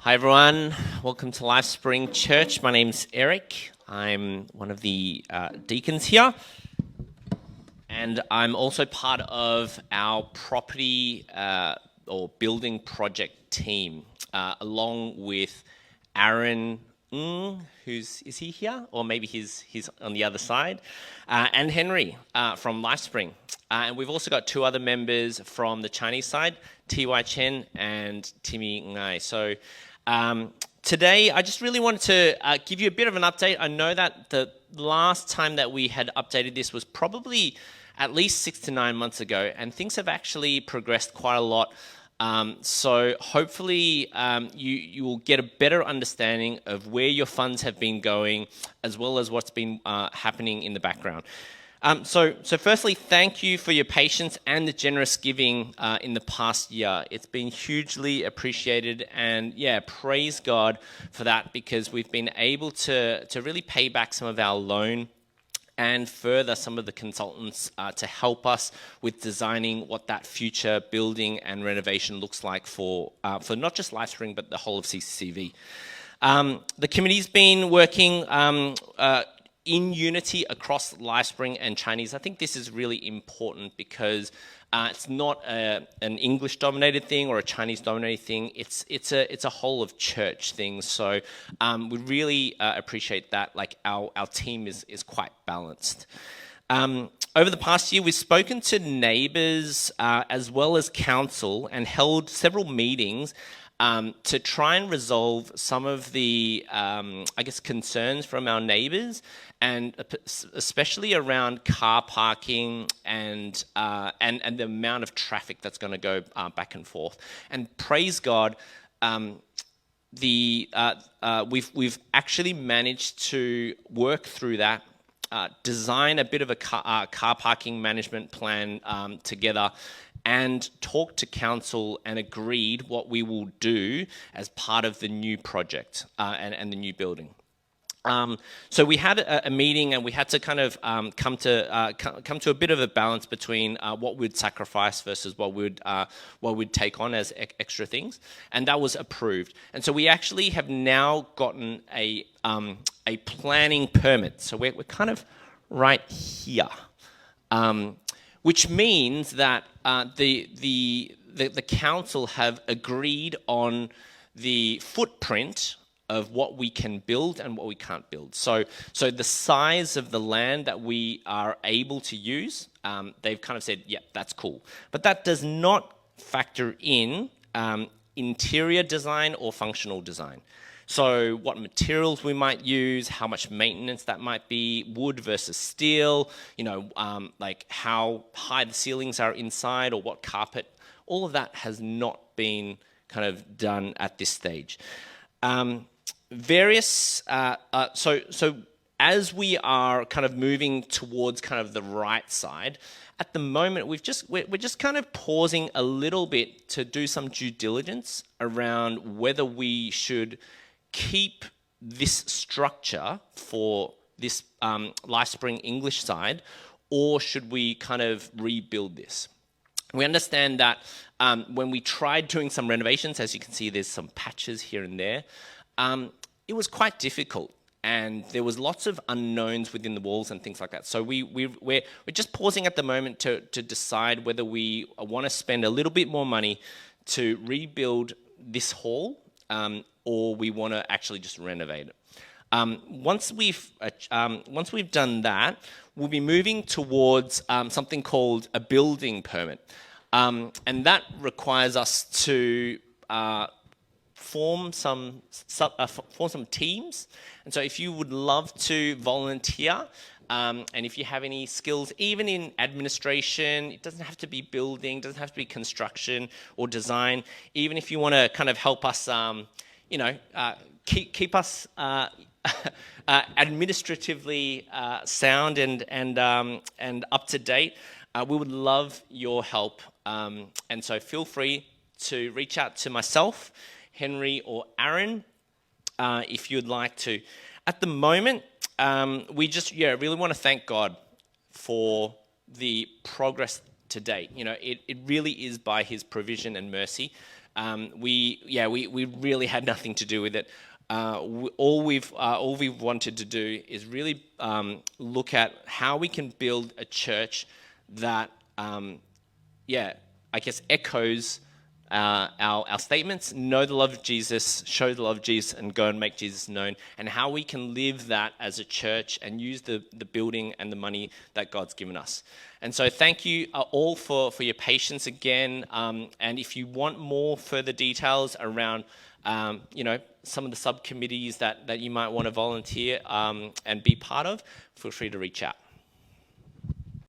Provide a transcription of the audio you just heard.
Hi everyone, welcome to LifeSpring Church. My name's Eric. I'm one of the deacons here, and I'm also part of our property or building project team, along with Aaron. Is he here? Or maybe he's on the other side. And Henry from LifeSpring. And we've also got two other members from the Chinese side, T.Y. Chen and Timmy Ngai. So today, I just really wanted to give you a bit of an update. I know that the last time that we had updated this was probably at least 6 to 9 months ago, and things have actually progressed quite a lot. So hopefully you will get a better understanding of where your funds have been going, as well as what's been happening in the background. So firstly, thank you for your patience and the generous giving in the past year. It's been hugely appreciated, and yeah, praise God for that, because we've been able to really pay back some of our loan and further some of the consultants to help us with designing what that future building and renovation looks like for not just LifeSpring, but the whole of CCCV. The committee's been working in unity across LifeSpring and Chinese. I think this is really important because it's not an English-dominated thing or a Chinese-dominated thing. It's a whole of church thing. So we really appreciate that. Like our team is quite balanced. Over the past year, we've spoken to neighbours as well as council and held several meetings to try and resolve some of the, concerns from our neighbours, and especially around car parking and the amount of traffic that's going to go back and forth. And praise God, we've actually managed to work through that, design a bit of a car parking management plan together, and talked to council and agreed what we will do as part of the new project and the new building. So we had a meeting, and we had to kind of come to a bit of a balance between what we'd sacrifice versus what we'd take on as extra things, and that was approved. And so we actually have now gotten a planning permit. So we're kind of right here. Which means that the council have agreed on the footprint of what we can build and what we can't build. So the size of the land that we are able to use, they've kind of said, yeah, that's cool. But that does not factor in interior design or functional design. So what materials we might use, how much maintenance that might be, wood versus steel, like how high the ceilings are inside or what carpet, all of that has not been kind of done at this stage. So as we are kind of moving towards kind of the right side, at the moment we're just kind of pausing a little bit to do some due diligence around whether we should keep this structure for this LifeSpring English side, or should we kind of rebuild this? We understand that when we tried doing some renovations, as you can see, there's some patches here and there, it was quite difficult, and there was lots of unknowns within the walls and things like that. So we're just pausing at the moment to decide whether we want to spend a little bit more money to rebuild this hall, or we want to actually just renovate it. Once we've done that, we'll be moving towards something called a building permit, and that requires us to form some teams. And so, if you would love to volunteer, and if you have any skills, even in administration, it doesn't have to be building, doesn't have to be construction or design. Even if you want to kind of help us, keep us administratively sound and up to date, we would love your help. And so feel free to reach out to myself, Henry, or Aaron if you'd like to. At the moment, we just really want to thank God for the progress to date. It really is by His provision and mercy. we really had nothing to do with it. All we've wanted to do is really look at how we can build a church that echoes our statements: know the love of Jesus, show the love of Jesus, and go and make Jesus known, and how we can live that as a church and use the building and the money that God's given us. And so thank you all for your patience again. And if you want more further details around some of the subcommittees that you might want to volunteer and be part of, feel free to reach out.